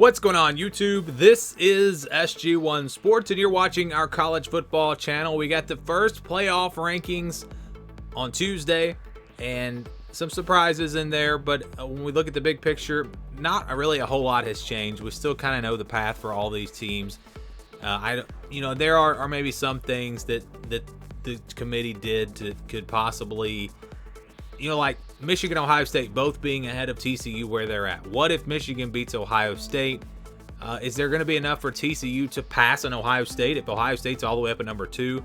What's going on, YouTube? This is SG1 Sports, and you're watching our college football channel. We got the first playoff rankings on Tuesday, and some surprises in there, but when we look at the big picture, not really a whole lot has changed. We still kind of know the path for all these teams. There are maybe some things that the committee did that could possibly, like Michigan, Ohio State both being ahead of TCU where they're at. What if Michigan beats Ohio State? Is there going to be enough for TCU to pass on Ohio State if Ohio State's all the way up at number 2?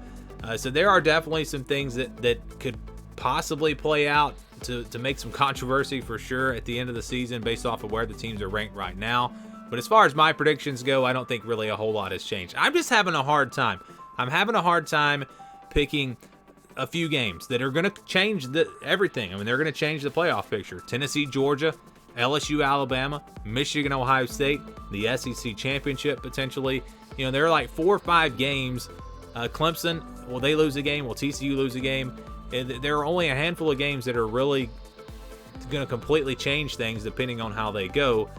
So there are definitely some things that could possibly play out to make some controversy for sure at the end of the season based off of where the teams are ranked right now. But as far as my predictions go, I don't think really a whole lot has changed. I'm just having a hard time. I'm having a hard time picking a few games that are going to change everything. I mean, they're going to change the playoff picture. Tennessee, Georgia, LSU, Alabama, Michigan, Ohio State, the SEC championship potentially. There are like 4 or 5 games. Clemson, will they lose a game? Will TCU lose a game? There are only a handful of games that are really going to completely change things depending on how they go.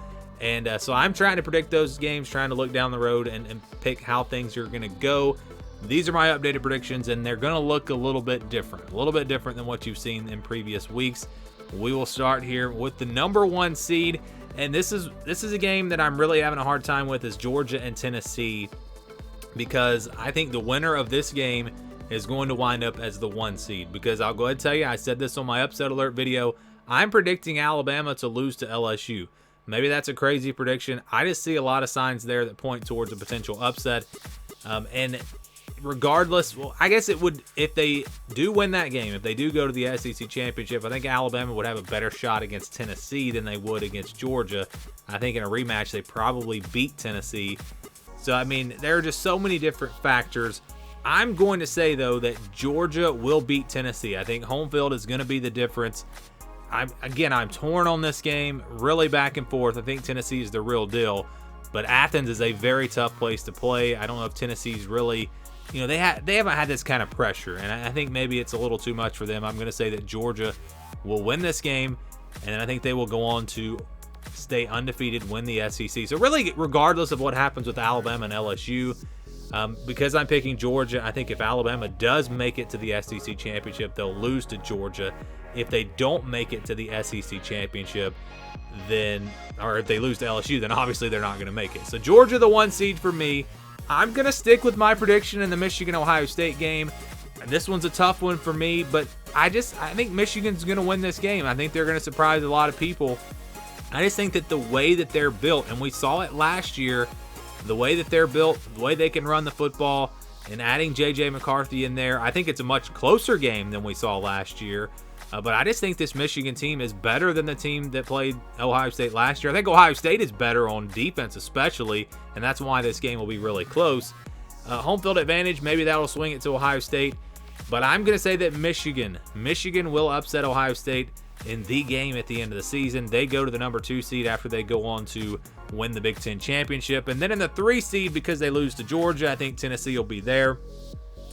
And so I'm trying to predict those games, trying to look down the road and pick how things are going to go. These are my updated predictions, and they're going to look a little bit different than what you've seen in previous weeks. We will start here with the number 1 seed, and this is a game that I'm really having a hard time with, is Georgia and Tennessee, because I think the winner of this game is going to wind up as the 1 seed. Because I'll go ahead and tell you, I said this on my upset alert video, I'm predicting Alabama to lose to LSU. Maybe that's a crazy prediction. I just see a lot of signs there that point towards a potential upset. And regardless, well, I guess it would, if they do win that game, if they do go to the SEC championship, I think Alabama would have a better shot against Tennessee than they would against Georgia. I think in a rematch, they probably beat Tennessee. So, I mean, there are just so many different factors. I'm going to say, though, that Georgia will beat Tennessee. I think home field is going to be the difference. I'm torn on this game, really back and forth. I think Tennessee is the real deal, but Athens is a very tough place to play. I don't know if Tennessee's really, they haven't had this kind of pressure, and I think maybe it's a little too much for them. I'm going to say that Georgia will win this game, and then I think they will go on to stay undefeated, win the SEC. So really, regardless of what happens with Alabama and LSU, because I'm picking Georgia, I think if Alabama does make it to the SEC championship, they'll lose to Georgia. If they don't make it to the SEC championship, or if they lose to LSU, then obviously they're not going to make it. So Georgia, the 1 seed for me. I'm going to stick with my prediction in the Michigan-Ohio State game. And this one's a tough one for me, but I think Michigan's going to win this game. I think they're going to surprise a lot of people. I just think that the way that they're built, and we saw it last year, the way that they're built, the way they can run the football, and adding J.J. McCarthy in there, I think it's a much closer game than we saw last year. But I just think this Michigan team is better than the team that played Ohio State last year. I think Ohio State is better on defense especially, and that's why this game will be really close. Home field advantage, maybe that'll swing it to Ohio State. But I'm going to say that Michigan will upset Ohio State in the game at the end of the season. They go to the number 2 seed after they go on to win the Big Ten championship. And then in the 3 seed, because they lose to Georgia, I think Tennessee will be there.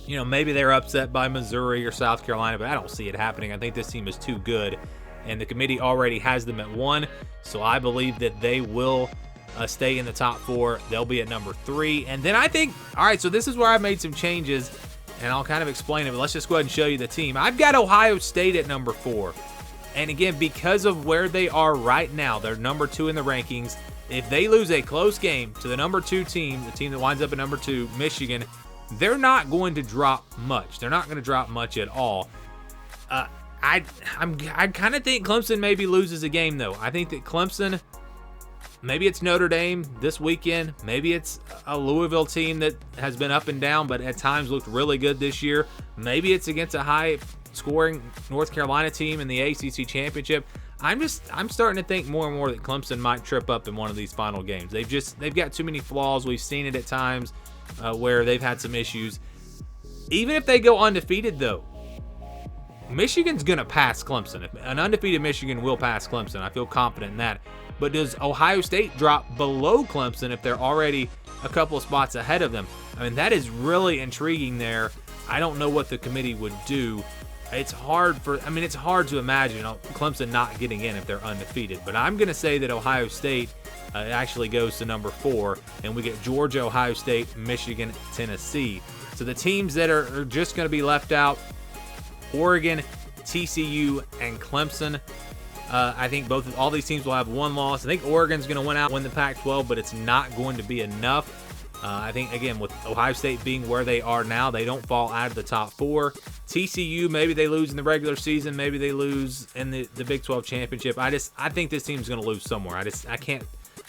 Maybe they're upset by Missouri or South Carolina, but I don't see it happening. I think this team is too good, and the committee already has them at 1, so I believe that they will stay in the top 4. They'll be at number 3, and then I think, all right, so this is where I made some changes, and I'll kind of explain it, but let's just go ahead and show you the team. I've got Ohio State at number 4, and again, because of where they are right now, they're number 2 in the rankings. If they lose a close game to the number 2 team, the team that winds up at number 2, Michigan, they're not going to drop much. They're not going to drop much at all. I kind of think Clemson maybe loses a game, though. I think that Clemson, maybe it's Notre Dame this weekend. Maybe it's a Louisville team that has been up and down, but at times looked really good this year. Maybe it's against a high-scoring North Carolina team in the ACC championship. I'm starting to think more and more that Clemson might trip up in one of these final games. They've got too many flaws. We've seen it at times. Where they've had some issues. Even if they go undefeated, though, Michigan's going to pass Clemson. An undefeated Michigan will pass Clemson. I feel confident in that. But does Ohio State drop below Clemson if they're already a couple of spots ahead of them? I mean, that is really intriguing there. I don't know what the committee would do. It's hard to imagine Clemson not getting in if they're undefeated. But I'm going to say that Ohio State It actually goes to number 4, and we get Georgia, Ohio State, Michigan, Tennessee. So the teams that are just going to be left out, Oregon, TCU, and Clemson. I think all these teams will have one loss. I think Oregon's going to win the Pac-12, but it's not going to be enough. I think, again, with Ohio State being where they are now, they don't fall out of the top 4. TCU, maybe they lose in the regular season. Maybe they lose in the Big 12 championship. I think this team's going to lose somewhere.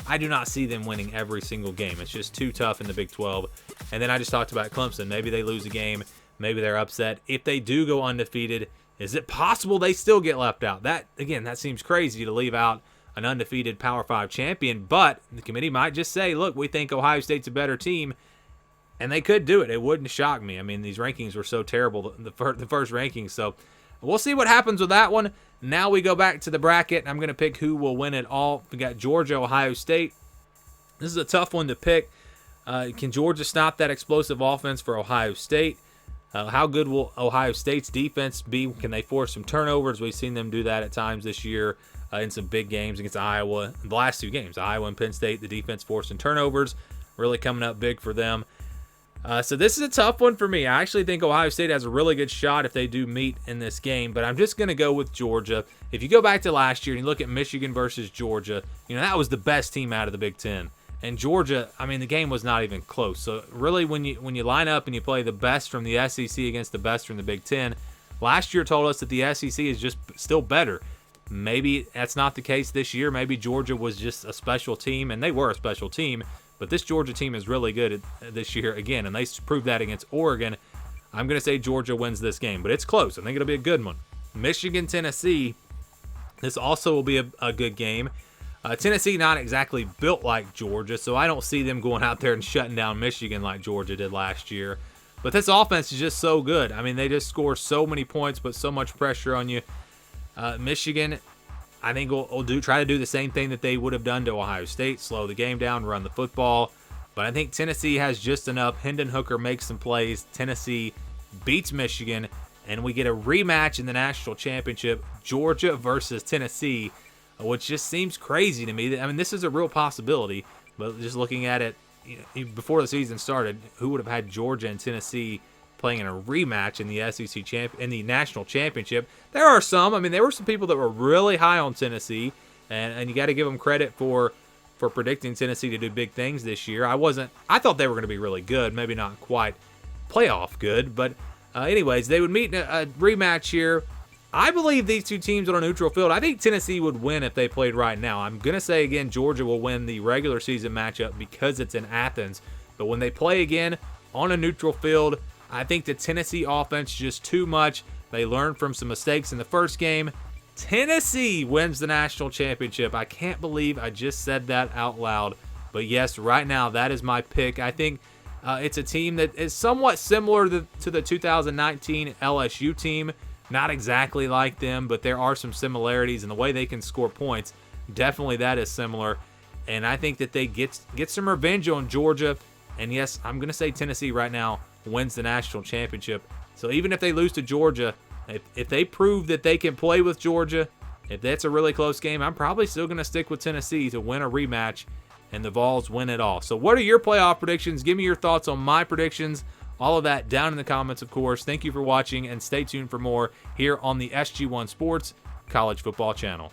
I do not see them winning every single game. It's just too tough in the Big 12. And then I just talked about Clemson. Maybe they lose a game. Maybe they're upset. If they do go undefeated, is it possible they still get left out? That seems crazy to leave out an undefeated Power 5 champion, but the committee might just say, look, we think Ohio State's a better team, and they could do it. It wouldn't shock me. I mean, these rankings were so terrible, the first rankings, so we'll see what happens with that one. Now we go back to the bracket, and I'm going to pick who will win it all. We got Georgia, Ohio State. This is a tough one to pick. Can Georgia stop that explosive offense for Ohio State? How good will Ohio State's defense be? Can they force some turnovers? We've seen them do that at times this year in some big games against Iowa. The last 2 games, Iowa and Penn State, the defense forcing turnovers, really coming up big for them. So this is a tough one for me. I actually think Ohio State has a really good shot if they do meet in this game, but I'm just going to go with Georgia. If you go back to last year and you look at Michigan versus Georgia, that was the best team out of the Big Ten. And Georgia, I mean, the game was not even close. So really, when you line up and you play the best from the SEC against the best from the Big Ten, last year told us that the SEC is just still better. Maybe that's not the case this year. Maybe Georgia was just a special team, and they were a special team. But this Georgia team is really good this year again, and they proved that against Oregon. I'm going to say Georgia wins this game, but it's close. I think it'll be a good one. Michigan, Tennessee. This also will be a good game. Tennessee not exactly built like Georgia, so I don't see them going out there and shutting down Michigan like Georgia did last year. But this offense is just so good. I mean, they just score so many points, put so much pressure on you. Michigan, I think, will try to do the same thing that they would have done to Ohio State, slow the game down, run the football. But I think Tennessee has just enough. Hendon Hooker makes some plays. Tennessee beats Michigan, and we get a rematch in the national championship, Georgia versus Tennessee, which just seems crazy to me. I mean, this is a real possibility, but just looking at it, before the season started, who would have had Georgia and Tennessee playing in a rematch in the SEC in the national championship? There are some. I mean, there were some people that were really high on Tennessee, and you got to give them credit for predicting Tennessee to do big things this year. I thought they were going to be really good, maybe not quite playoff good, but anyways, they would meet in a rematch here. I believe these two teams on a neutral field. I think Tennessee would win if they played right now. I'm going to say again, Georgia will win the regular season matchup because it's in Athens. But when they play again on a neutral field, I think the Tennessee offense is just too much. They learned from some mistakes in the first game. Tennessee wins the national championship. I can't believe I just said that out loud. But yes, right now, that is my pick. I think it's a team that is somewhat similar to the 2019 LSU team. Not exactly like them, but there are some similarities in the way they can score points. Definitely that is similar. And I think that they get some revenge on Georgia. And yes, I'm going to say Tennessee right now wins the national championship. So even if they lose to Georgia, if they prove that they can play with Georgia, if that's a really close game, I'm probably still going to stick with Tennessee to win a rematch and the Vols win it all. So what are your playoff predictions? Give me your thoughts on my predictions. All of that down in the comments, of course. Thank you for watching, and stay tuned for more here on the SG1 Sports College Football Channel.